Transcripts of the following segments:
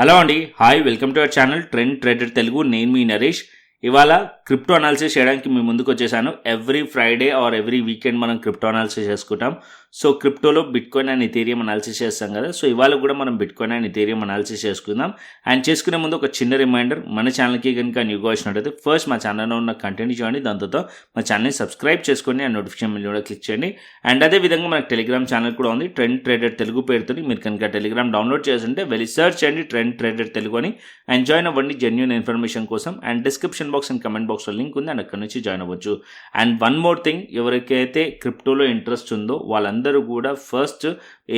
Hello అండి, hi, welcome to our channel trend trader Telugu. నేను మీ నరేష్. ఇవాళ క్రిప్టో అనాలిసిస్ చేయడానికి మీ ముందుకు వచ్చేసాను. Every Friday or every weekend మనం క్రిప్టో అనాలిసిస్ చేసుకుంటాం. సో క్రిప్టోలో బిట్కాయిన్ అండ్ ఇథీరియం అనాలిసిస్ చేస్తాం కదా. సో ఇవాళ కూడా మనం బిట్కాయిన్ అండ్ ఇథీరియం అనాలిసిస్ చేసుకుందాం. అండ్ చేసుకునే ముందు ఒక చిన్న రిమైండర్, మన ఛానల్కి కనుక న్యూగా వచ్చినట్టయితే ఫస్ట్ మా ఛానల్లో ఉన్న కంటెంట్ చూడండి, దాంతో మా ఛానల్ని సబ్స్క్రైబ్ చేసుకోండి అండ్ నోటిఫికేషన్ బిల్ కూడా క్లిక్ చేయండి. అండ్ అదేవిధంగా మనకు టెలిగ్రామ్ ఛానల్ కూడా ఉంది, ట్రెండ్ ట్రేడర్ తెలుగు పేరుతో. మీరు కనుక టెలిగ్రామ్ డౌన్లోడ్ చేస్తుంటే వెళ్ళి సర్చ్ చేయండి ట్రెండ్ ట్రేడర్ తెలుగు అని, అండ్ జాయిన్ అవ్వండి జెన్యూన్ ఇన్ఫర్మేషన్ కోసం. And description box and comment బాక్స్లో లింక్ ఉంది, అండ్ అక్కడ నుంచి జాయిన్ అవ్వచ్చు. అండ్ వన్ మోర్ థింగ్, ఎవరికైతే క్రిప్టోలో ఇంట్రెస్ట్ ఉందో వాళ్ళందరూ కూడా ఫస్ట్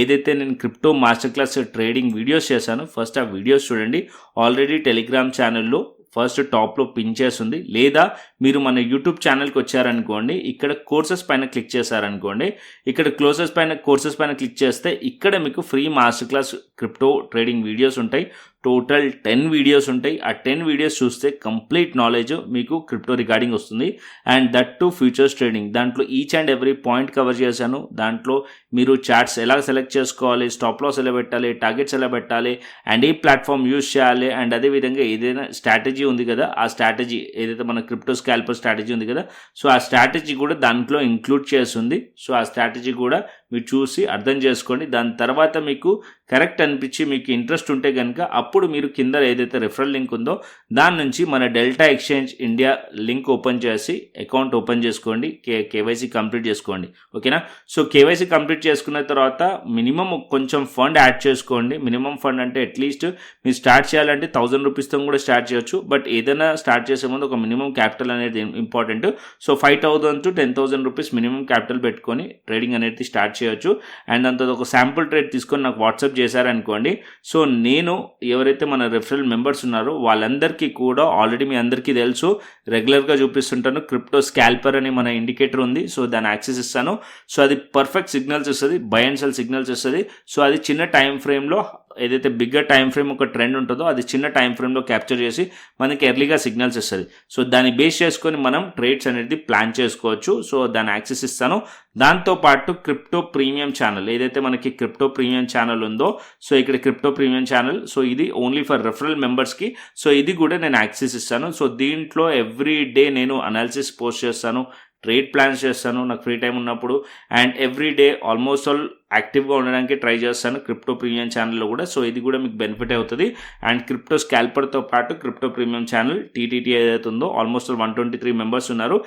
ఏదైతే నేను crypto master class trading videos చేశానో ఫస్ట్ ఆ వీడియోస్ చూడండి. ఆల్రెడీ టెలిగ్రామ్ ఛానల్లో ఫస్ట్ టాప్లో పిన్ చేస్తుంది, లేదా మీరు మన యూట్యూబ్ ఛానల్కి వచ్చారనుకోండి, ఇక్కడ కోర్సెస్ పైన క్లిక్ చేశారనుకోండి, ఇక్కడ కోర్సెస్ పైన క్లిక్ చేస్తే ఇక్కడ మీకు free master class crypto trading videos ఉంటాయి. టోటల్ 10 వీడియోస్ ఉంటాయి. ఆ 10 వీడియోస్ చూస్తే కంప్లీట్ నాలెడ్జ్ మీకు క్రిప్టో రిగార్డింగ్ వస్తుంది. And that to futures trading. దాంట్లో each and every point cover చేశాను. దాంట్లో మీరు చార్ట్స్ ఎలా సెలెక్ట్ చేసుకోవాలి, స్టాప్ లాస్ ఎలా పెట్టాలి, టార్గెట్స్ ఎలా పెట్టాలి, అండ్ ఏ ప్లాట్ఫామ్ యూజ్ చేయాలి, అండ్ అదేవిధంగా ఏదైనా స్ట్రాటజీ ఉంది కదా, ఆ స్ట్రాటజీ ఏదైతే మన క్రిప్టో స్కాల్పర్ స్ట్రాటజీ ఉంది కదా, సో ఆ స్ట్రాటజీ కూడా దాంట్లో ఇంక్లూడ్ చేస్తుంది. సో ఆ స్ట్రాటజీ కూడా మీరు చూసి అర్థం చేసుకోండి. దాని తర్వాత మీకు కరెక్ట్ అనిపించి మీకు ఇంట్రెస్ట్ ఉంటే కనుక అప్పుడు మీరు కింద ఏదైతే రెఫరల్ లింక్ ఉందో దాని నుంచి మన delta exchange India link open చేసి అకౌంట్ ఓపెన్ చేసుకోండి, కేవైసీ కంప్లీట్ చేసుకోండి. ఓకేనా? సో కేవైసీ కంప్లీట్ చేసుకున్న తర్వాత మినిమం కొంచెం ఫండ్ యాడ్ చేసుకోండి. మినిమం ఫండ్ అంటే అట్లీస్ట్ మీరు స్టార్ట్ చేయాలంటే 1000 రూపీస్తో కూడా స్టార్ట్ చేయొచ్చు. బట్ ఏదైనా స్టార్ట్ చేసే ముందు ఒక మినిమం క్యాపిటల్ అనేది important. So 5000 to 10,000 rupees minimum capital పెట్టుకొని ట్రేడింగ్ అనేది స్టార్ట్ చేయొచ్చు. అండ్ దాంతో ఒక శాంపుల్ ట్రేడ్ తీసుకొని నాకు వాట్సాప్ చేశారనుకోండి, సో నేను ఎవరైతే మన రెఫరల్ మెంబర్స్ ఉన్నారో వాళ్ళందరికీ కూడా ఆల్రెడీ మీ అందరికీ తెలుసు, రెగ్యులర్గా చూపిస్తుంటాను. క్రిప్టో స్కాల్పర్ అని మన ఇండికేటర్ ఉంది, సో దాన్ని యాక్సెస్ ఇస్తాను. సో అది పర్ఫెక్ట్ సిగ్నల్స్ ఇస్తుంది, బై అండ్ సెల్ సిగ్నల్స్ ఇస్తుంది. సో అది చిన్న టైం ఫ్రేమ్లో, ఏదైతే బిగ్గర్ టైం ఫ్రేమ్ ఒక ట్రెండ్ ఉంటుందో అది చిన్న టైం ఫ్రేమ్లో క్యాప్చర్ చేసి మనకి ఎర్లీగా సిగ్నల్స్ ఇస్తుంది. సో దాన్ని బేస్ చేసుకొని మనం ట్రేడ్స్ అనేది ప్లాన్ చేసుకోవచ్చు. సో దాన్ని యాక్సెస్ ఇస్తాను. దాంతోపాటు క్రిప్టో ప్రీమియం ఛానల్, ఏదైతే మనకి క్రిప్టో ప్రీమియం ఛానల్ ఉందో, సో ఇక్కడ క్రిప్టో ప్రీమియం ఛానల్, సో ఇది ఓన్లీ ఫర్ రెఫరల్ మెంబర్స్కి. సో ఇది కూడా నేను యాక్సెస్ ఇస్తాను. సో దీంట్లో ఎవ్రీ డే నేను అనాలిసిస్ పోస్ట్ చేస్తాను, ట్రేడ్ ప్లాన్స్ చేస్తాను నాకు ఫ్రీ టైం ఉన్నప్పుడు. And every day almost all యాక్టివ్గా ఉండడానికి ట్రై చేస్తాను క్రిప్టో ప్రీమియం ఛానల్లో కూడా. సో ఇది కూడా మీకు బెనిఫిట్ అవుతుంది. అండ్ క్రిప్టో స్కాల్పర్తో పాటు క్రిప్టో ప్రీమియం ఛానల్ టీటీటీ ఏదైతే ఉందో ఆల్మోస్ట్ 123 మెంబర్స్ ఉన్నారు.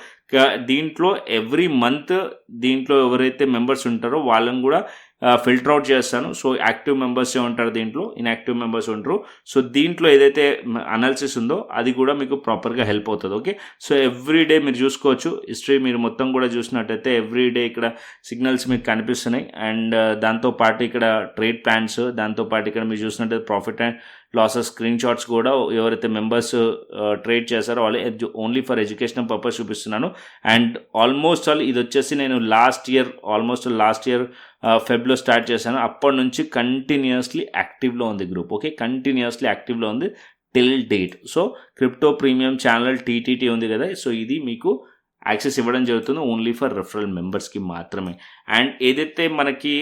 దీంట్లో ఎవ్రీ మంత్ దీంట్లో ఎవరైతే మెంబర్స్ ఉంటారో వాళ్ళని కూడా ఫిల్టర్ అవుట్ చేస్తాను. సో యాక్టివ్ మెంబర్సే ఉంటారు దీంట్లో, ఇన్యాక్టివ్ మెంబర్స్ ఉంటారు. సో దీంట్లో ఏదైతే అనాలిసిస్ ఉందో అది కూడా మీకు ప్రాపర్గా హెల్ప్ అవుతుంది. ఓకే, సో ఎవ్రీ డే మీరు చూసుకోవచ్చు. హిస్టరీ మీరు మొత్తం కూడా చూసినట్టయితే ఎవ్రీ డే ఇక్కడ సిగ్నల్స్ మీకు కనిపిస్తున్నాయి. అండ్ దాంతోపాటు ఇక్కడ ట్రేడ్ ప్లాన్స్, దాంతోపాటు ఇక్కడ మీరు చూసినట్టయితే profit and losses screen shots కూడా ఎవరైతే మెంబర్స్ ట్రేడ్ చేశారో వాళ్ళు ఓన్లీ ఫర్ ఎడ్యుకేషనల్ పర్పస్ చూపిస్తున్నాను. అండ్ ఆల్మోస్ట్ ఆల్ ఇది వచ్చేసి నేను లాస్ట్ ఇయర్ ఫెబ్లో స్టార్ట్ చేశాను. అప్పటి నుంచి కంటిన్యూస్లీ యాక్టివ్లో ఉంది గ్రూప్. ఓకే, కంటిన్యూస్లీ యాక్టివ్లో ఉంది till date. So crypto premium channel TTT ఉంది కదా, సో ఇది మీకు యాక్సెస్ ఇవ్వడం జరుగుతుంది ఓన్లీ ఫర్ రెఫరల్ మెంబర్స్కి మాత్రమే. అండ్ ఏదైతే మనకి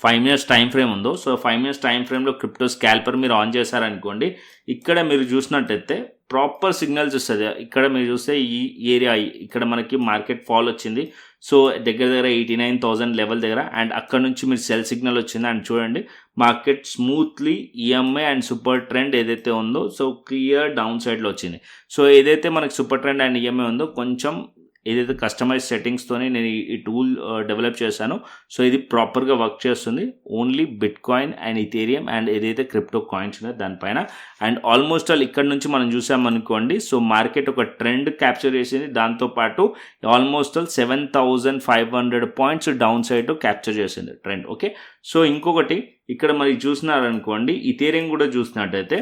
5 minutes టైం ఫ్రేమ్ ఉందో, సో 5 minutes టైం ఫ్రేమ్లో క్రిప్టో స్కాల్పర్ మీరు ఆన్ చేశారనుకోండి, ఇక్కడ మీరు చూసినట్టయితే ప్రాపర్ సిగ్నల్స్ వస్తుంది. ఇక్కడ మీరు చూస్తే ఈ ఏరియా ఇక్కడ మనకి మార్కెట్ ఫాల్ వచ్చింది. సో దగ్గర 89,000 లెవెల్ దగ్గర, అండ్ అక్కడ నుంచి మీరు సెల్ సిగ్నల్ వచ్చింది. అండ్ చూడండి market smoothly EMI and super trend ఏదైతే ఉందో సో క్లియర్ డౌన్ సైడ్లో వచ్చింది. సో ఏదైతే మనకి సూపర్ ట్రెండ్ అండ్ ఈఎంఐ ఉందో కొంచెం ఏదైతే కస్టమైజ్ సెట్టింగ్స్తోనే నేను ఈ టూల్ డెవలప్ చేశాను. సో ఇది ప్రాపర్గా వర్క్ చేస్తుంది only bitcoin and Ethereum and ఏదైతే క్రిప్టో కాయిన్స్ ఉన్నాయో దానిపైన. అండ్ ఆల్మోస్ట్ ఆల్ ఇక్కడ నుంచి మనం చూసామనుకోండి, సో మార్కెట్ ఒక ట్రెండ్ క్యాప్చర్ చేసింది. దాంతోపాటు almost all 7,500 points down side capture చేసింది ట్రెండ్. ఓకే, సో ఇంకొకటి ఇక్కడ మరి చూసినారనుకోండి, ఇథీరియం కూడా చూసినట్టయితే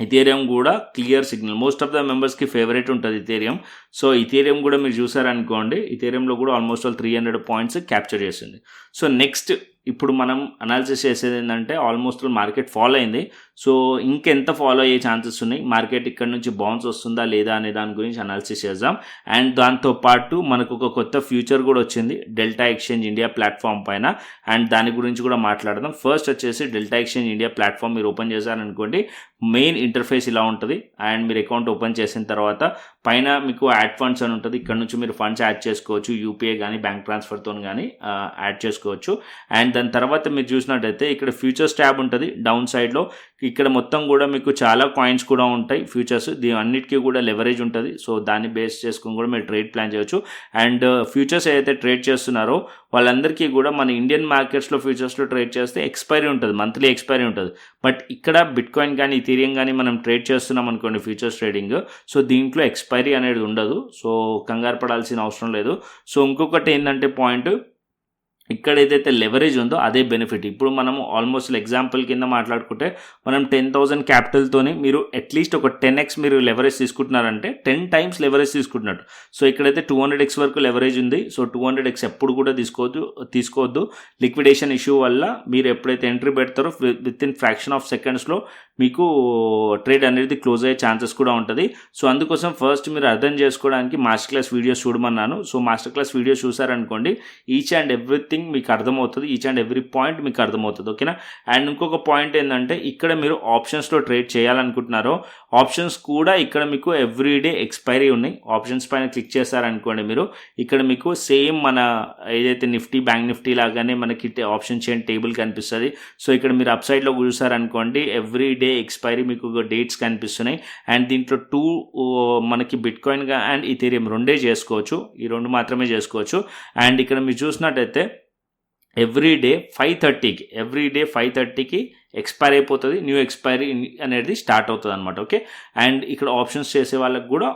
ఇథీరియం కూడా clear signal, most of the మెంబర్స్కి ఫేవరెట్ ఉంటుంది ఇథీరియం. సో ఇథీరియం కూడా మీరు చూసారనుకోండి, ఇథీరియంలో కూడా ఆల్మోస్ట్ ఆల్ 300 పాయింట్స్ క్యాప్చర్ చేసింది. సో నెక్స్ట్ ఇప్పుడు మనం అనాలిసిస్ చేసేది ఏంటంటే ఆల్మోస్ట్ మార్కెట్ ఫాల్ అయింది. సో ఇంకెంత ఫాలో అయ్యే ఛాన్సెస్ ఉన్నాయి, మార్కెట్ ఇక్కడ నుంచి బౌన్స్ వస్తుందా లేదా అనే దాని గురించి అనాలిసిస్ చేద్దాం. అండ్ దాంతోపాటు మనకు ఒక కొత్త ఫ్యూచర్ కూడా వచ్చింది డెల్టా ఎక్స్చేంజ్ ఇండియా ప్లాట్ఫామ్ పైన, అండ్ దాని గురించి కూడా మాట్లాడదాం. ఫస్ట్ వచ్చేసి డెల్టా ఎక్స్చేంజ్ ఇండియా ప్లాట్ఫామ్ మీరు ఓపెన్ చేశారనుకోండి, మెయిన్ ఇంటర్ఫేస్ ఇలా ఉంటుంది. అండ్ మీరు అకౌంట్ ఓపెన్ చేసిన తర్వాత పైన మీకు యాడ్ ఫండ్స్ అని ఉంటుంది. ఇక్కడ నుంచి మీరు ఫండ్స్ యాడ్ చేసుకోవచ్చు, యూపీఐ కానీ బ్యాంక్ ట్రాన్స్ఫర్తో కానీ యాడ్ చేసుకోవచ్చు. అండ్ దాని తర్వాత మీరు చూసినట్టయితే ఇక్కడ ఫ్యూచర్స్ ట్యాబ్ ఉంటుంది డౌన్ సైడ్లో. ఇక్కడ మొత్తం కూడా మీకు చాలా కాయిన్స్ కూడా ఉంటాయి ఫ్యూచర్స్, దీని అన్నిటికీ కూడా లెవరేజ్ ఉంటుంది. సో దాన్ని బేస్ చేసుకుని కూడా మీరు ట్రేడ్ ప్లాన్ చేయొచ్చు. అండ్ ఫ్యూచర్స్ ఏదైతే ట్రేడ్ చేస్తున్నారో వాళ్ళందరికీ కూడా మన ఇండియన్ మార్కెట్స్లో ఫ్యూచర్స్లో ట్రేడ్ చేస్తే ఎక్స్పైరీ ఉంటుంది, మంత్లీ ఎక్స్పైరీ ఉంటుంది. బట్ ఇక్కడ బిట్కాయిన్ కానీ ఇథీరియం కానీ మనం ట్రేడ్ చేస్తున్నాం అనుకోండి ఫ్యూచర్స్ ట్రేడింగ్, సో దీంట్లో ఎక్స్పైరీ అనేది ఉండదు. సో కంగారు పడాల్సిన అవసరం లేదు. సో ఇంకొకటి ఏంటంటే పాయింట్, ఇక్కడ ఏదైతే లెవరేజ్ ఉందో అదే బెనిఫిట్. ఇప్పుడు మనము ఆల్మోస్ట్ ఎగ్జాంపుల్ కింద మాట్లాడుకుంటే మనం 10,000 క్యాపిటల్తోని మీరు అట్లీస్ట్ ఒక 10x మీరు లెవరేజ్ తీసుకుంటున్నారంటే 10 టైమ్స్ లెవరేజ్ తీసుకుంటున్నట్టు. సో ఇక్కడైతే 200x వరకు లెవరేజ్ ఉంది. సో 200x ఎప్పుడు కూడా తీసుకోవద్దు. లిక్విడేషన్ ఇష్యూ వల్ల మీరు ఎప్పుడైతే ఎంట్రీ పెడతారో విత్ ఇన్ ఫ్రాక్షన్ ఆఫ్ సెకండ్స్లో మీకు ట్రేడ్ అనేది క్లోజ్ అయ్యే ఛాన్సెస్ కూడా ఉంటుంది. సో అందుకోసం ఫస్ట్ మీరు అర్థం చేసుకోవడానికి మాస్టర్ క్లాస్ వీడియోస్ చూడమన్నాను. సో మాస్టర్ క్లాస్ వీడియోస్ చూసారనుకోండి, ఈచ్ అండ్ ఎవ్రీథింగ్ మీకు అర్థమవుతుంది, ఈచ్ అండ్ ఎవ్రీ పాయింట్ మీకు అర్థమవుతుంది. ఓకేనా. అండ్ ఇంకొక పాయింట్ ఏంటంటే, ఇక్కడ మీరు ఆప్షన్స్లో ట్రేడ్ చేయాలనుకుంటున్నారో ఆప్షన్స్ కూడా ఇక్కడ మీకు ఎవ్రీడే ఎక్స్పైరీ ఉన్నాయి. ఆప్షన్స్ పైన క్లిక్ చేశారనుకోండి మీరు, ఇక్కడ మీకు సేమ్ మన ఏదైతే నిఫ్టీ బ్యాంక్ నిఫ్టీ లాగానే మనకి ఆప్షన్ చైన్ టేబుల్ కనిపిస్తుంది. సో ఇక్కడ మీరు అప్ సైడ్లో చూసారనుకోండి, ఎవ్రీ డే ఎక్స్పైరీ మీకు డేట్స్ కనిపిస్తున్నాయి. అండ్ దీంట్లో 2 మనకి బిట్కాయిన్గా అండ్ ఇథీరియం రెండే చేసుకోవచ్చు, ఈ 2 మాత్రమే చేసుకోవచ్చు. అండ్ ఇక్కడ మీరు చూసినట్టయితే ఎవ్రీడే 5:30కి ఎక్స్పైర్ అయిపోతుంది, న్యూ ఎక్స్పైరీ అనేది స్టార్ట్ అవుతుంది అనమాట. ఓకే. అండ్ ఇక్కడ ఆప్షన్స్ చేసే వాళ్ళకి కూడా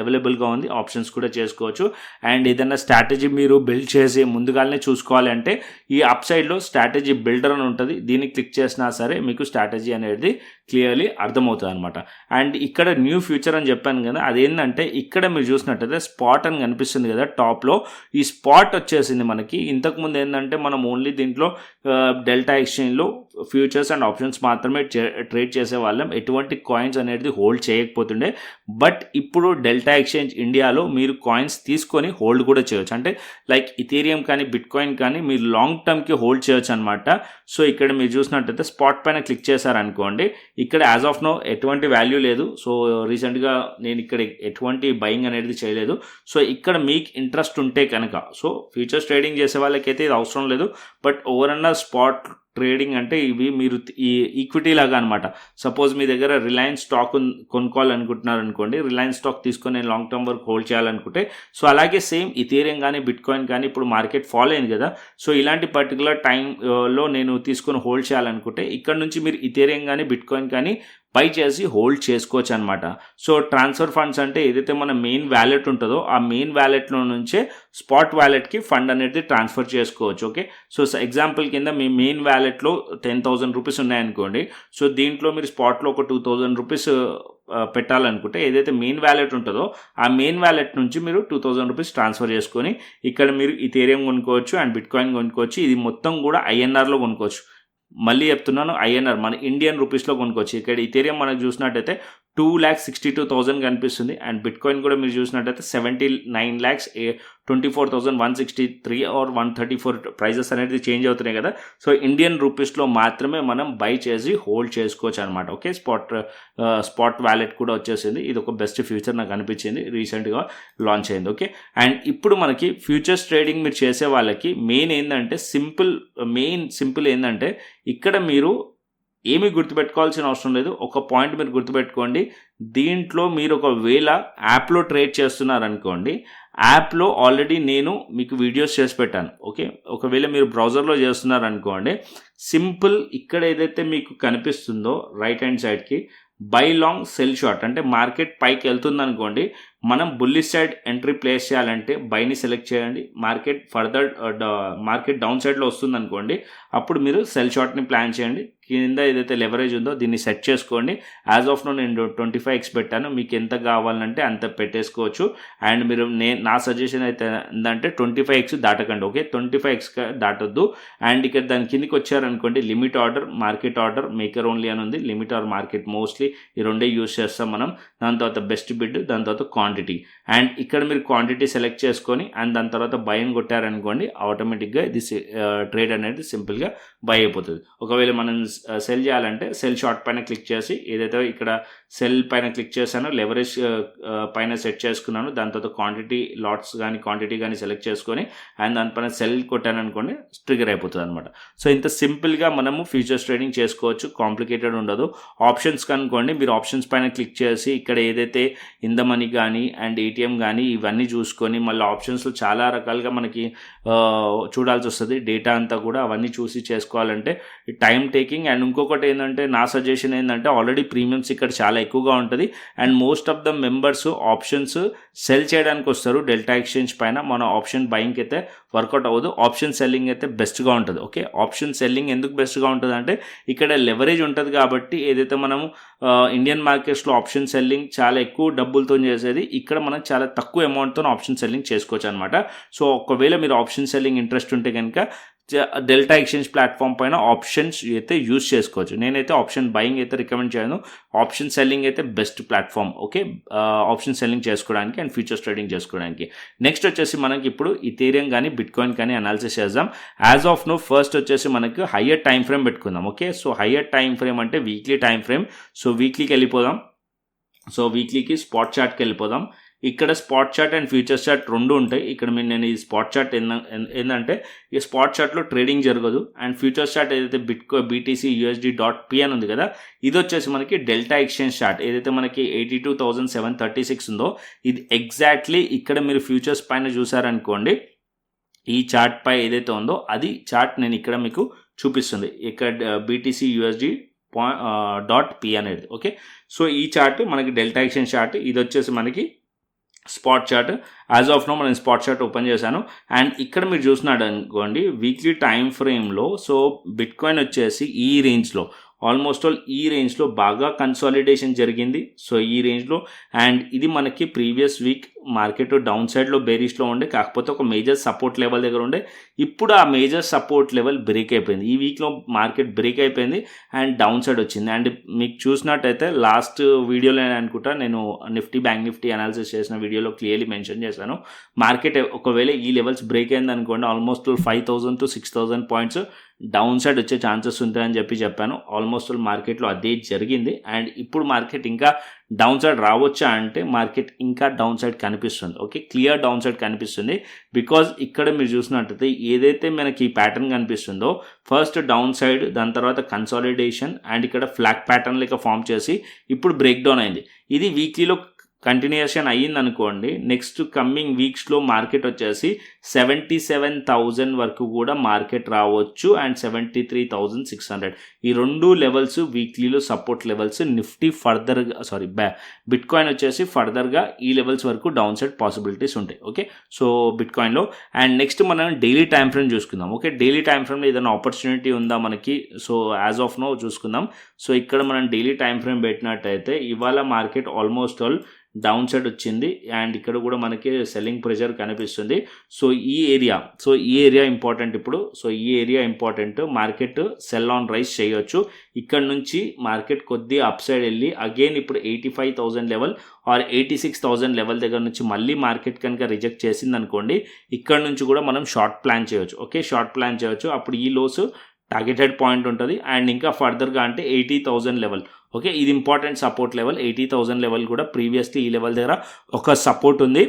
అవైలబుల్గా ఉంది, ఆప్షన్స్ కూడా చేసుకోవచ్చు. అండ్ ఏదైనా స్ట్రాటజీ మీరు బిల్డ్ చేసి ముందుగానే చూసుకోవాలి అంటే ఈ అప్ సైడ్లో స్ట్రాటజీ బిల్డర్ అని ఉంటుంది, దీన్ని క్లిక్ చేసినా సరే మీకు స్ట్రాటజీ అనేది క్లియర్లీ అర్థమవుతుంది అనమాట. అండ్ ఇక్కడ న్యూ ఫ్యూచర్ అని చెప్పాను కదా, అదేంటంటే ఇక్కడ మీరు చూసినట్టయితే స్పాట్ అని కనిపిస్తుంది కదా టాప్లో, ఈ స్పాట్ వచ్చేసింది మనకి. ఇంతకుముందు ఏంటంటే మనం ఓన్లీ దీంట్లో డెల్టా ఎక్స్చేంజ్లో ఫ్యూచర్స్ అండ్ ఆప్షన్స్ మాత్రమే ట్రేడ్ చేసే వాళ్ళం, ఎటువంటి కాయిన్స్ అనేది హోల్డ్ చేయకపోతుండే. బట్ ఇప్పుడు డెల్టా ఎక్స్చేంజ్ ఇండియాలో మీరు కాయిన్స్ తీసుకొని హోల్డ్ కూడా చేయొచ్చు. అంటే లైక్ ఇథీరియం కానీ బిట్కాయిన్ కానీ మీరు లాంగ్ టర్మ్కి హోల్డ్ చేయొచ్చు అనమాట. సో ఇక్కడ మీరు చూసినట్టయితే స్పాట్ పైన క్లిక్ చేశారనుకోండి, ఇక్కడ యాజ్ ఆఫ్ నో ఎటువంటి వాల్యూ లేదు. సో రీసెంట్గా నేను ఇక్కడ ఎటువంటి బయింగ్ అనేది చేయలేదు. సో ఇక్కడ మీకు ఇంట్రెస్ట్ ఉంటే కనుక, సో ఫ్యూచర్స్ ట్రేడింగ్ చేసే వాళ్ళకైతే ఇది అవసరం లేదు. బట్ ఓవరాల్ స్పాట్ ట్రేడింగ్ అంటే ఇవి మీరు ఈ ఈక్విటీ లాగా అనమాట. సపోజ్ మీ దగ్గర రిలయన్స్ స్టాక్ కొనుక్కోవాలనుకుంటున్నారు అనుకోండి, రిలయన్స్ స్టాక్ తీసుకొని నేను లాంగ్ టర్మ్ వరకు హోల్డ్ చేయాలనుకుంటే, సో అలాగే సేమ్ ఇథీరియం కానీ బిట్కాయిన్ కానీ ఇప్పుడు మార్కెట్ ఫాలో అయింది కదా, సో ఇలాంటి పర్టికులర్ టైంలో నేను తీసుకొని హోల్డ్ చేయాలనుకుంటే ఇక్కడ నుంచి మీరు ఇథీరియం కానీ బిట్కాయిన్ కానీ బై చేసి హోల్డ్ చేసుకోవచ్చు అనమాట. సో ట్రాన్స్ఫర్ ఫండ్స్ అంటే ఏదైతే మన మెయిన్ వ్యాలెట్ ఉంటుందో ఆ మెయిన్ వ్యాలెట్లో నుంచే స్పాట్ వ్యాలెట్కి ఫండ్ అనేది ట్రాన్స్ఫర్ చేసుకోవచ్చు. ఓకే. సో ఎగ్జాంపుల్ కింద మీ మెయిన్ వ్యాలెట్లో 10,000 రూపీస్ ఉన్నాయనుకోండి, సో దీంట్లో మీరు స్పాట్లో ఒక 2,000 రూపీస్ పెట్టాలనుకుంటే ఏదైతే మెయిన్ వ్యాలెట్ ఉంటుందో ఆ మెయిన్ వ్యాలెట్ నుంచి మీరు 2,000 రూపీస్ ట్రాన్స్ఫర్ చేసుకొని ఇక్కడ మీరు ఇథీరియం కొనుక్కోవచ్చు అండ్ బిట్కాయిన్ కొనుక్కోవచ్చు. ఇది మొత్తం కూడా INRలో కొనుక్కోవచ్చు. మళ్ళీ చెప్తున్నాను, INR మన ఇండియన్ రూపీస్లో కొనుక్కోవచ్చు. ఇక్కడ ఇథీరియం మనకు చూసినట్టయితే 2,62,000 కనిపిస్తుంది. అండ్ బిట్కాయిన్ కూడా మీరు చూసినట్టయితే 79,24,163 ఆర్ 134 ప్రైజెస్ అనేది చేంజ్ అవుతున్నాయి కదా. సో ఇండియన్ రూపీస్లో మాత్రమే మనం బై చేసి హోల్డ్ చేసుకోవచ్చు అనమాట. ఓకే. స్పాట్ వ్యాలెట్ కూడా వచ్చేసింది. ఇది ఒక బెస్ట్ ఫ్యూచర్ నాకు అనిపించింది, రీసెంట్గా లాంచ్ అయింది. ఓకే. అండ్ ఇప్పుడు మనకి ఫ్యూచర్స్ ట్రేడింగ్ మీరు చేసే వాళ్ళకి మెయిన్ ఏంటంటే సింపుల్ ఏంటంటే ఇక్కడ మీరు ఏమీ గుర్తుపెట్టుకోవాల్సిన అవసరం లేదు. ఒక పాయింట్ మీరు గుర్తుపెట్టుకోండి, దీంట్లో మీరు ఒకవేళ యాప్లో ట్రేడ్ చేస్తున్నారనుకోండి, యాప్లో ఆల్రెడీ నేను మీకు వీడియోస్ చేసి పెట్టాను. ఓకే. ఒకవేళ మీరు బ్రౌజర్లో చేస్తున్నారనుకోండి, సింపుల్ ఇక్కడ ఏదైతే మీకు కనిపిస్తుందో రైట్ హ్యాండ్ సైడ్కి బై లాంగ్ సెల్ షార్ట్, అంటే మార్కెట్ పైకి వెళ్తుంది అనుకోండి, మనం బుల్లిష్ సైడ్ ఎంట్రీ ప్లేస్ చేయాలంటే బైని సెలెక్ట్ చేయండి. మార్కెట్ డౌన్ సైడ్లో వస్తుంది అనుకోండి, అప్పుడు మీరు సెల్ షార్ట్ని ప్లాన్ చేయండి. కింద ఏదైతే లెవరేజ్ ఉందో దీన్ని సెట్ చేసుకోండి. యాజ్ ఆఫ్ నో నేను 25x పెట్టాను, మీకు ఎంత కావాలంటే అంత పెట్టేసుకోవచ్చు. అండ్ మీరు నా సజెషన్ అయితే ఏంటంటే 25x దాటకండి. ఓకే. 25x దాటొద్దు. అండ్ ఇక్కడ దాని కిందికి వచ్చారు చూసారనుకోండి limit order, market order, maker only అని ఉంది. లిమిట్ ఆర్ మార్కెట్ మోస్ట్లీ ఈ రెండే యూస్ చేస్తాం మనం. దాని తర్వాత బెస్ట్ బిడ్, దాని తర్వాత క్వాంటిటీ. అండ్ ఇక్కడ మీరు క్వాంటిటీ సెలెక్ట్ చేసుకొని అండ్ దాని తర్వాత బై అని కొట్టారనుకోండి, ఆటోమేటిక్గా ఇది ట్రేడ్ అనేది సింపుల్గా బై అయిపోతుంది. ఒకవేళ మనం సెల్ చేయాలంటే సెల్ షార్ట్ పైన క్లిక్ చేసి, ఏదైతే ఇక్కడ సెల్ పైన క్లిక్ చేశానో లెవరేజ్ పైన సెట్ చేసుకున్నాను, దాని తర్వాత క్వాంటిటీ లాట్స్ కానీ క్వాంటిటీ కానీ సెలెక్ట్ చేసుకొని అండ్ దానిపైన సెల్ కొట్టాను అనుకోండి, ట్రిగర్ అయిపోతుంది అనమాట. సో ఇంత సింపుల్గా మనము ఫ్యూచర్స్ ట్రేడింగ్ చేసుకోవచ్చు, కాంప్లికేటెడ్ ఉండదు. ఆప్షన్స్ కనుకోండి, మీరు ఆప్షన్స్ పైన క్లిక్ చేసి ఇక్కడ ఏదైతే ఇన్ ద మనీ కానీ అండ్ ఏటీఎం కానీ ఇవన్నీ చూసుకొని మళ్ళీ ఆప్షన్స్లో చాలా రకాలుగా మనకి చూడాల్సి వస్తుంది. డేటా అంతా కూడా అవన్నీ చూసి చేసుకోవాలంటే టైం టేకింగ్. అండ్ ఇంకొకటి ఏంటంటే నా సజెషన్ ఏంటంటే ఆల్రెడీ ప్రీమియమ్స్ ఇక్కడ చాలా ఎక్కువగా ఉంటుంది and most of the members options cell చేయడానికి వస్తారు డెల్టా ఎక్స్చేంజ్ పైన. మన ఆప్షన్ బయింగ్కి అయితే వర్కౌట్ అవ్వదు, ఆప్షన్ సెల్లింగ్ అయితే బెస్ట్గా ఉంటుంది. ఓకే, ఆప్షన్ సెల్లింగ్ ఎందుకు బెస్ట్గా ఉంటుంది అంటే ఇక్కడ లెవరేజ్ ఉంటుంది కాబట్టి, ఏదైతే మనము ఇండియన్ మార్కెట్స్లో ఆప్షన్ సెల్లింగ్ చాలా ఎక్కువ డబ్బులతో చేసేది, ఇక్కడ మనం చాలా తక్కువ అమౌంట్తో ఆప్షన్ సెల్లింగ్ చేసుకోవచ్చు అనమాట. సో ఒకవేళ మీరు ఆప్షన్ సెల్లింగ్ ఇంట్రెస్ట్ ఉంటే కనుక డెల్టా ఎక్స్చేంజ్ ప్లాట్ఫామ్ పైన ఆప్షన్స్ అయితే యూజ్ చేసుకోవచ్చు. నేనైతే ఆప్షన్ బయింగ్ అయితే రికమెండ్ చేయను, ఆప్షన్ సెల్లింగ్ అయితే best platform. Okay, option selling చేసుకోవడానికి అండ్ ఫ్యూచర్స్ ట్రేడింగ్ చేసుకోవడానికి. నెక్స్ట్ వచ్చేసి మనకి ఇప్పుడు ఇథీరియం కానీ బిట్కాయిన్ కానీ అనాలిసిస్ చేద్దాం. యాజ్ ఆఫ్ నో ఫస్ట్ వచ్చేసి మనకు హయ్యర్ టైం ఫ్రేమ్ పెట్టుకుందాం. Okay, so higher time frame అంటే వీక్లీ టైం ఫ్రేమ్. సో వీక్లీకి వెళ్ళిపోదాం. సో వీక్లీకి స్పాట్ చార్ట్కి వెళ్ళిపోదాం. ఇక్కడ spot chart and futures chart రెండు ఉంటాయి. ఇక్కడ నేను ఈ స్పాట్ చార్ట్ ఏంటంటే ఈ స్పాట్ చార్ట్లో ట్రేడింగ్ జరగదు. అండ్ ఫ్యూచర్స్ చార్ట్ ఏదైతే BTC USD.P అని ఉంది కదా, ఇది వచ్చేసి మనకి డెల్టా ఎక్స్చేంజ్ చార్ట్. ఏదైతే మనకి 82,736 ఉందో ఇది ఎగ్జాక్ట్లీ ఇక్కడ మీరు ఫ్యూచర్స్ పైన చూసారనుకోండి, ఈ చార్ట్ పై ఏదైతే ఉందో అది చార్ట్ నేను ఇక్కడ మీకు చూపిస్తుంది. ఇక్కడ BTC USD.P అనేది. ఓకే, సో ఈ చార్ట్ మనకి డెల్టా ఎక్స్చేంజ్ చార్ట్. ఇది వచ్చేసి మనకి spot chart. As of now మనం స్పాట్ చార్ట్ ఓపెన్ చేశాను అండ్ ఇక్కడ మీరు చూసినాడు అనుకోండి వీక్లీ టైం ఫ్రేమ్లో. సో బిట్కాయిన్ వచ్చేసి ఈ రేంజ్లో ఆల్మోస్ట్ ఆల్ ఈ రేంజ్లో బాగా కన్సాలిడేషన్ జరిగింది. సో ఈ రేంజ్లో అండ్ ఇది మనకి ప్రీవియస్ వీక్ మార్కెట్ డౌన్ సైడ్లో బేరిష్లో ఉండే, కాకపోతే ఒక మేజర్ సపోర్ట్ లెవెల్ దగ్గర ఉండే. ఇప్పుడు ఆ మేజర్ సపోర్ట్ లెవెల్ బ్రేక్ అయిపోయింది. ఈ వీక్లో మార్కెట్ బ్రేక్ అయిపోయింది అండ్ డౌన్ సైడ్ వచ్చింది. అండ్ మీకు చూసినట్టయితే లాస్ట్ వీడియోలో అనుకుంటా నేను నిఫ్టీ బ్యాంక్ నిఫ్టీ అనాలిసిస్ చేసిన వీడియోలో క్లియర్లీ మెన్షన్ చేశాను, మార్కెట్ ఒకవేళ ఈ లెవెల్స్ బ్రేక్ అయింది అనుకోండి almost 5,000 to 6,000 points down side వచ్చే ఛాన్సెస్ ఉంటాయని చెప్పాను. ఆల్మోస్ట్ మార్కెట్లో అదే జరిగింది. అండ్ ఇప్పుడు మార్కెట్ ఇంకా డౌన్ సైడ్ రావచ్చా అంటే మార్కెట్ ఇంకా డౌన్ సైడ్ కనిపిస్తుంది. ఓకే, క్లియర్ డౌన్ సైడ్ కనిపిస్తుంది. బికాజ్ ఇక్కడ మీరు చూసినట్టయితే ఏదైతే మనకి ఈ ప్యాటర్న్ కనిపిస్తుందో ఫస్ట్ డౌన్ సైడ్, దాని తర్వాత కన్సాలిడేషన్ అండ్ ఇక్కడ ఫ్లాగ్ ప్యాటర్న్ లెక్క ఫామ్ చేసి ఇప్పుడు బ్రేక్ డౌన్ అయింది. ఇది వీక్లీలో కంటిన్యూషన్ అయ్యింది అనుకోండి, నెక్స్ట్ కమ్మింగ్ వీక్స్లో మార్కెట్ వచ్చేసి 77,000 వరకు కూడా మార్కెట్ రావచ్చు అండ్ 73,600 ఈ రెండు లెవెల్స్ వీక్లీలో సపోర్ట్ లెవెల్స్. నిఫ్టీ ఫర్దర్గా బిట్కాయిన్ వచ్చేసి ఫర్దర్గా ఈ లెవెల్స్ వరకు డౌన్ సైడ్ పాసిబిలిటీస్ ఉంటాయి. ఓకే, సో బిట్కాయిన్లో. అండ్ నెక్స్ట్ మనం డైలీ టైం ఫ్రేమ్ చూసుకుందాం. ఓకే, డైలీ టైం ఫ్రేమ్లో ఏదైనా ఆపర్చునిటీ ఉందా మనకి? సో యాజ్ ఆఫ్ నో చూసుకుందాం. సో ఇక్కడ మనం డైలీ టైం ఫ్రేమ్ పెట్టినట్టయితే ఇవాళ market almost all down side వచ్చింది అండ్ ఇక్కడ కూడా మనకి సెల్లింగ్ ప్రెషర్ కనిపిస్తుంది. సో ఈ ఏరియా ఇంపార్టెంట్ ఇప్పుడు. సో ఈ area important. Market sell on rise చేయొచ్చు. ఇక్కడ నుంచి మార్కెట్ కొద్ది అప్ సైడ్ వెళ్ళి అగైన్ ఇప్పుడు 85,000 లెవెల్ ఆర్ 86,000 లెవెల్ దగ్గర నుంచి మళ్ళీ మార్కెట్ కనుక రిజెక్ట్ చేసింది అనుకోండి, ఇక్కడ నుంచి కూడా మనం షార్ట్ ప్లాన్ చేయొచ్చు. ఓకే, షార్ట్ ప్లాన్ చేయొచ్చు. అప్పుడు ఈ లోస్ టార్గెటెడ్ పాయింట్ ఉంటుంది అండ్ ఇంకా ఫర్దర్గా అంటే 80,000 లెవెల్. ఓకే, ఇది ఇంపార్టెంట్ సపోర్ట్ లెవెల్. 80,000 లెవెల్ కూడా ప్రీవియస్లీ ఈ లెవెల్ దగ్గర ఒక సపోర్ట్ ఉంది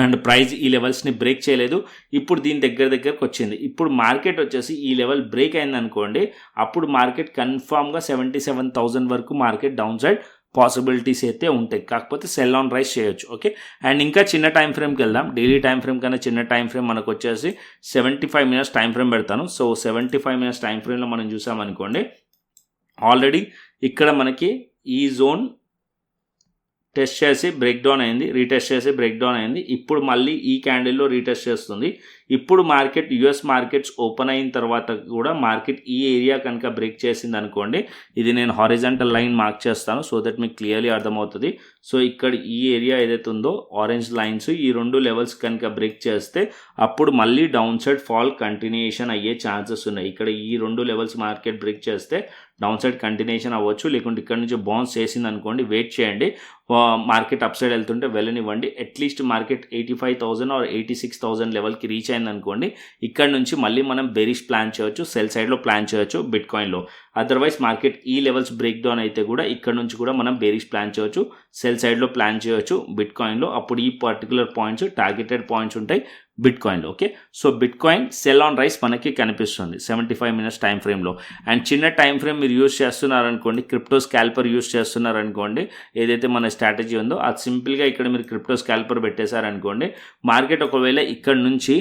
అండ్ ప్రైస్ ఈ లెవెల్స్ని బ్రేక్ చేయలేదు. ఇప్పుడు దీని దగ్గరకు వచ్చింది. ఇప్పుడు మార్కెట్ వచ్చేసి ఈ లెవెల్ బ్రేక్ అయింది అనుకోండి, అప్పుడు మార్కెట్ కన్ఫామ్గా 77,000 వరకు మార్కెట్ డౌన్ సైడ్ పాసిబిలిటీస్ అయితే ఉంటాయి. కాకపోతే సెల్ ఆన్ రైజ్ చేయొచ్చు. ఓకే, అండ్ ఇంకా చిన్న టైం ఫ్రేమ్కి వెళ్దాం. డైలీ టైం ఫ్రేమ్ కన్నా చిన్న టైం ఫ్రేమ్ మనకు వచ్చేసి 75 minutes టైం ఫ్రేమ్ పెడతాను. సో 75 minutes టైం ఫ్రేమ్లో మనం చూసామనుకోండి, ఆల్రెడీ ఇక్కడ మనకి ఈ జోన్ టెస్ట్ చేసి బ్రేక్ డౌన్ అయింది, రీటెస్ట్ చేసి బ్రేక్ డౌన్ అయింది. ఇప్పుడు మళ్ళీ ఈ క్యాండిల్లో రీటెస్ట్ చేస్తుంది. ఇప్పుడు మార్కెట్ యుఎస్ మార్కెట్స్ ఓపెన్ అయిన తర్వాత కూడా మార్కెట్ ఈ ఏరియా కనుక బ్రేక్ చేసింది అనుకోండి, ఇది నేను హారిజాంటల్ లైన్ మార్క్ చేస్తాను సో దట్ మీకు క్లియర్లీ అర్థమవుతుంది. సో ఇక్కడ ఈ ఏరియా ఏదైతే ఉందో ఆరెంజ్ లైన్స్, ఈ 2 లెవెల్స్ కనుక బ్రేక్ చేస్తే అప్పుడు మళ్ళీ డౌన్ సైడ్ ఫాల్ కంటిన్యూషన్ అయ్యే ఛాన్సెస్ ఉన్నాయి. ఇక్కడ ఈ 2 లెవెల్స్ మార్కెట్ బ్రేక్ చేస్తే డౌన్ సైడ్ కంటిన్యూషన్ అవ్వచ్చు, లేకుంటే ఇక్కడ నుంచి బౌన్స్ చేసింది అనుకోండి వెయిట్ చేయండి. మార్కెట్ అప్ సైడ్ వెళ్తుంటే వెళ్ళనివ్వండి. అట్లీస్ట్ మార్కెట్ 85,000 ఆర్ 86,000 లెవెల్కి రీచ్ అయింది అనుకోండి, ఇక్కడ నుంచి మళ్ళీ మనం బెరిష్ ప్లాన్ చేయొచ్చు, సెల్ సైడ్లో ప్లాన్ చేయొచ్చు బిట్ కాయిన్లో. అదర్వైజ్ మార్కెట్ ఈ లెవెల్స్ బ్రేక్ డౌన్ అయితే కూడా ఇక్కడ నుంచి కూడా మనం బెరిష్ ప్లాన్ చేయొచ్చు, సెల్ సైడ్లో ప్లాన్ చేయొచ్చు బిట్ కాయిన్లో. అప్పుడు ఈ పర్టికులర్ పాయింట్స్ టార్గెటెడ్ పాయింట్స్ ఉంటాయి బిట్ కాయిన్లో. ఓకే, so bit coin sell on rise మనకి కనిపిస్తుంది 75 మినిట్స్ టైం ఫ్రేమ్లో. అండ్ చిన్న టైం ఫ్రేమ్ మీరు యూస్ చేస్తున్నారనుకోండి, క్రిప్టో స్కాల్పర్ యూస్ చేస్తున్నారనుకోండి, ఏదైతే మన స్ట్రాటజీ ఉందో అది సింపుల్గా ఇక్కడ మీరు క్రిప్టో స్కాల్పర్ పెట్టేశారనుకోండి, మార్కెట్ ఒకవేళ ఇక్కడ నుంచి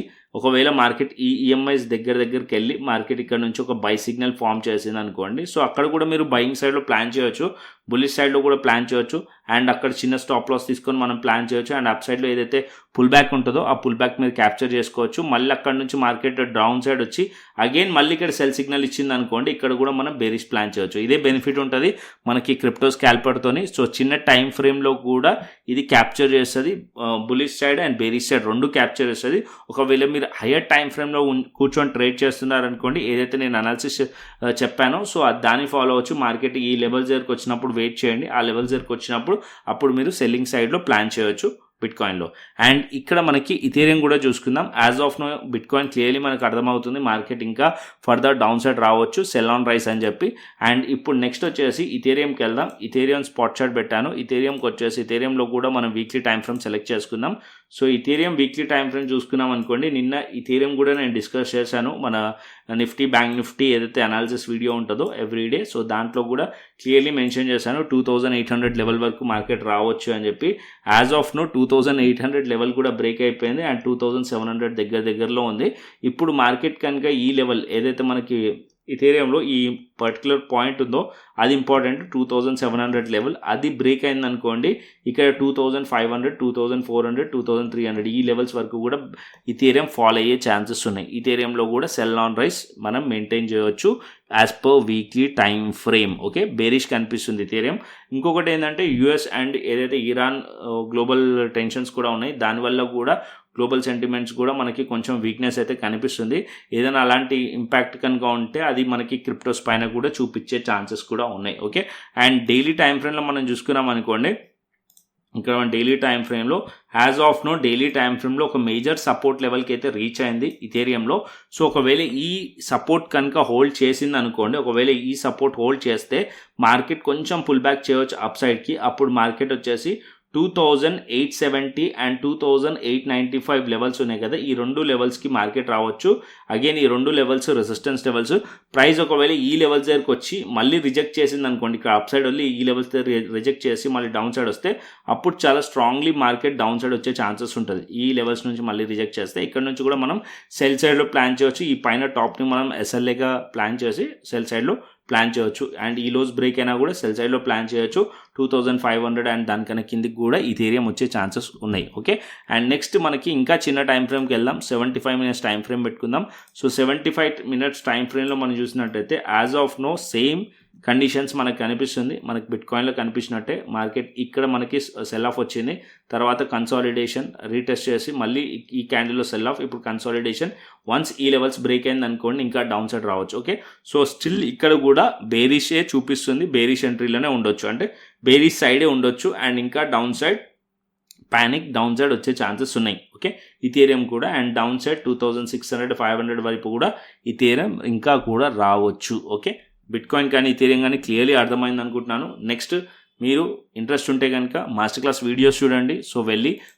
మార్కెట్ ఈ ఈఎంఐస్ దగ్గరికి వెళ్ళి మార్కెట్ ఇక్కడ నుంచి ఒక బై సిగ్నల్ ఫామ్ చేసింది అనుకోండి, సో అక్కడ కూడా మీరు బయింగ్ సైడ్లో ప్లాన్ చేయొచ్చు, బుల్లిష్ సైడ్లో కూడా ప్లాన్ చేయొచ్చు. అండ్ అక్కడ చిన్న స్టాప్ లాస్ తీసుకొని మనం ప్లాన్ చేయొచ్చు. అండ్ అప్ సైడ్లో ఏదైతే పుల్ బ్యాక్ ఉంటుందో ఆ పుల్ బ్యాక్ మీరు క్యాప్చర్ చేసుకోవచ్చు. మళ్ళీ అక్కడ నుంచి మార్కెట్ డౌన్ సైడ్ వచ్చి అగైన్ మళ్ళీ ఇక్కడ సెల్ సిగ్నల్ ఇచ్చింది అనుకోండి, ఇక్కడ కూడా మనం బేరిష్ ప్లాన్ చేయొచ్చు. ఇదే బెనిఫిట్ ఉంటుంది మనకి క్రిప్టో స్కాల్పర్తోని. సో చిన్న టైం ఫ్రేమ్లో కూడా ఇది క్యాప్చర్ చేస్తుంది, bullish side and bearish side 2 capture చేస్తుంది. ఒకవేళ మీరు హయ్యర్ టైం ఫ్రేమ్లో కూర్చొని ట్రేడ్ చేస్తున్నారనుకోండి, ఏదైతే నేను అనాలిసిస్ చెప్పానో సో దాన్ని ఫాలో అవ్వచ్చు. మార్కెట్ ఈ లెవెల్ దగ్గరకు వచ్చినప్పుడు వెయిట్ చేయండి, ఆ లెవెల్ దగ్గరకు వచ్చినప్పుడు అప్పుడు మీరు సెల్లింగ్ సైడ్లో ప్లాన్ చేయొచ్చు బిట్ కాయిన్లో. అండ్ ఇక్కడ మనకి ఇథేరియం కూడా చూసుకుందాం. As of now bit coin మనకు అర్థమవుతుంది మార్కెట్ ఇంకా ఫర్దర్ డౌన్ సైడ్ రావచ్చు, సెల్ ఆన్ రైస్ అని చెప్పి. అండ్ ఇప్పుడు నెక్స్ట్ వచ్చేసి ఇథేరియంకి వెళ్దాం. ఇథేరియం స్పాట్ చార్ట్ పెట్టాను. ఇథేరియంకి వచ్చేసి ఇథేరియంలో కూడా మనం వీక్లీ టైం ఫ్రేమ్ సెలెక్ట్ చేసుకుందాం. So Ethereum weekly time frame చూసుకున్నాం అనుకోండి, నిన్న ఇథేరియం కూడా నేను డిస్కస్ చేశాను మన నిఫ్టీ బ్యాంక్ నిఫ్టీ ఏదైతే అనాలిసిస్ వీడియో ఉంటుందో ఎవ్రీడే, సో దాంట్లో కూడా క్లియర్లీ మెన్షన్ చేశాను 2800 లెవెల్ వరకు మార్కెట్ రావచ్చు అని చెప్పి. యాజ్ ఆఫ్ నో 2800 లెవెల్ కూడా బ్రేక్ అయిపోయింది అండ్ 2700 దగ్గరలో ఉంది. ఇప్పుడు మార్కెట్ కనుక ఈ లెవెల్ ఏదైతే మనకి ఇథేరియంలో ఈ పర్టికులర్ పాయింట్ ఉందో అది ఇంపార్టెంట్, 2700 లెవెల్ అది బ్రేక్ అయింది అనుకోండి, ఇక్కడ 2500, 2400, 2300 ఈ లెవెల్స్ వరకు కూడా ఇథేరియం ఫాల్ అయ్యే ఛాన్సెస్ ఉన్నాయి. ఇథేరియంలో కూడా సెల్ ఆన్ రైస్ మనం మెయింటైన్ చేయవచ్చు as per weekly time frame. Okay, bearish కనిపిస్తుంది ఇథేరియం. ఇంకొకటి ఏంటంటే యుఎస్ అండ్ ఏదైతే ఇరాన్ గ్లోబల్ టెన్షన్స్ కూడా ఉన్నాయి, దానివల్ల కూడా గ్లోబల్ సెంటిమెంట్స్ కూడా మనకి కొంచెం వీక్నెస్ అయితే కనిపిస్తుంది. ఏదైనా అలాంటి ఇంపాక్ట్ కనుక ఉంటే అది మనకి క్రిప్టోస్ పైన కూడా చూపించే ఛాన్సెస్ కూడా ఉన్నాయి. ఓకే, అండ్ డైలీ టైం ఫ్రేమ్లో మనం చూసుకున్నాం అనుకోండి, ఇక్కడ మన డైలీ టైం ఫ్రేమ్లో as of now daily time ఫ్రేమ్లో ఒక మేజర్ సపోర్ట్ లెవెల్కి అయితే రీచ్ అయింది ఇథేరియంలో. సో ఒకవేళ ఈ సపోర్ట్ కనుక హోల్డ్ చేసింది అనుకోండి, ఒకవేళ ఈ సపోర్ట్ హోల్డ్ చేస్తే మార్కెట్ కొంచెం పుల్ బ్యాక్ చేయవచ్చు అప్ సైడ్కి. అప్పుడు మార్కెట్ వచ్చేసి 2870 అండ్ 2895 లెవెల్స్ ఉన్నాయి కదా, ఈ 2 లెవెల్స్కి మార్కెట్ రావచ్చు. అగైన్ ఈ 2 లెవెల్స్ రెసిస్టెన్స్ లెవెల్స్. ప్రైస్ ఒకవేళ ఈ లెవెల్స్ దగ్గరకు వచ్చి మళ్ళీ రిజెక్ట్ చేసింది అనుకోండి, ఇక్కడ అప్ సైడ్ వెళ్ళి ఈ లెవెల్స్ దగ్గర రిజెక్ట్ చేసి మళ్ళీ డౌన్ సైడ్ వస్తే అప్పుడు చాలా స్ట్రాంగ్లీ మార్కెట్ డౌన్ సైడ్ వచ్చే ఛాన్సెస్ ఉంటుంది. ఈ లెవెల్స్ నుంచి మళ్ళీ రిజెక్ట్ చేస్తే ఇక్కడ నుంచి కూడా మనం సెల్ సైడ్లో ప్లాన్ చేయవచ్చు. ఈ పైన టాప్ని మనం ఎస్ఎల్ఏగా ప్లాన్ చేసి సెల్ సైడ్లో ప్లాన్ చేయొచ్చు. అండ్ ఈ లోస్ బ్రేక్ అయినా కూడా సెల్ సైడ్లో ప్లాన్ చేయొచ్చు. 2500 అండ్ దానికన్నా కిందికి కూడా ఇథేరియం వచ్చే ఛాన్సెస్ ఉన్నాయి. ఓకే, అండ్ నెక్స్ట్ మనకి ఇంకా చిన్న టైం ఫ్రేమ్కి వెళ్దాం. 75 మినిట్స్ టైం ఫ్రేమ్ పెట్టుకుందాం. సో 75 మినిట్స్ టైం ఫ్రేమ్లో మనం చూసినట్టయితే as of now same conditions మనకు కనిపిస్తుంది. మనకి బిట్ కాయిన్లో కనిపించినట్టే మార్కెట్ ఇక్కడ మనకి సెల్ ఆఫ్ వచ్చింది, తర్వాత కన్సాలిడేషన్ రీటెస్ట్ చేసి మళ్ళీ ఈ క్యాండిల్లో సెల్ ఆఫ్, ఇప్పుడు కన్సాలిడేషన్. వన్స్ ఈ లెవెల్స్ బ్రేక్ అయింది అనుకోండి ఇంకా డౌన్ సైడ్ రావచ్చు. ఓకే, సో స్టిల్ ఇక్కడ కూడా బేరిషే చూపిస్తుంది, బేరిష్ ఎంట్రీలోనే ఉండొచ్చు, అంటే బేరిష్ సైడే ఉండొచ్చు. అండ్ ఇంకా down side panic down side వచ్చే ఛాన్సెస్ ఉన్నాయి. ఓకే, ఇథేరియం కూడా అండ్ డౌన్ సైడ్ 2600, 500 వరకు కూడా ఇథేరియం ఇంకా కూడా రావచ్చు. ఓకే, బిట్ కాయిన్ కానీ ఇథేరియం కానీ క్లియర్లీ అర్థమైంది అనుకుంటున్నాను. నెక్స్ట్ మీరు ఇంట్రెస్ట్ ఉంటే కనుక మాస్టర్ క్లాస్ వీడియోస్ చూడండి.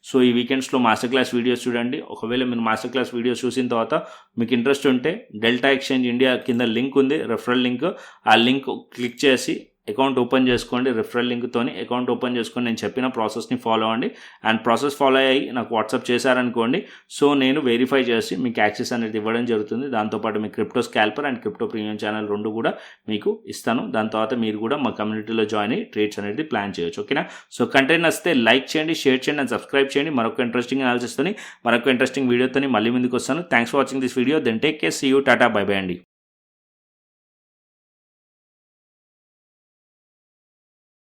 సో ఈ వీకెండ్స్లో మాస్టర్ క్లాస్ వీడియోస్ చూడండి. ఒకవేళ మీరు మాస్టర్ క్లాస్ వీడియోస్ చూసిన తర్వాత మీకు ఇంట్రెస్ట్ ఉంటే డెల్టా ఎక్స్చేంజ్ ఇండియా కింద లింక్ ఉంది, రెఫరల్ లింక్. ఆ లింక్ క్లిక్ చేసి అకౌంట్ ఓపెన్ చేసుకోండి. రిఫరల్ లింక్తోని అకౌంట్ ఓపెన్ చేసుకొని నేను చెప్పిన ప్రాసెస్ని ఫాలో అవ్వండి. అండ్ ప్రాసెస్ ఫాలో అయ్యి నాకు వాట్సాప్ చేశారనుకోండి, సో నేను వెరిఫై చేసి మీకు యాక్సెస్ అనేది ఇవ్వడం జరుగుతుంది. దాంతోపాటు మీ crypto scalper and crypto premium channel 2 కూడా మీకు ఇస్తాను. దాని తర్వాత మీరు కూడా మా కమ్యూనిటీలో జాయిన్ అయ్యి ట్రేడ్స్ అనేది ప్లాన్ చేయొచ్చు. ఓకేనా? సో కంటెంట్ నచ్చితే లైక్ చేయండి, షేర్ చేయండి అండ్ సబ్స్క్రైబ్ చేయండి. మరొక ఇంట్రెస్టింగ్ అనాలిసిస్తోని మరొక ఇంట్రెస్టింగ్ వీడియోతో మళ్ళీ ముందుకు వస్తాను. Thanks for watching this video. Then take care, see you, tata, bye bye అండి.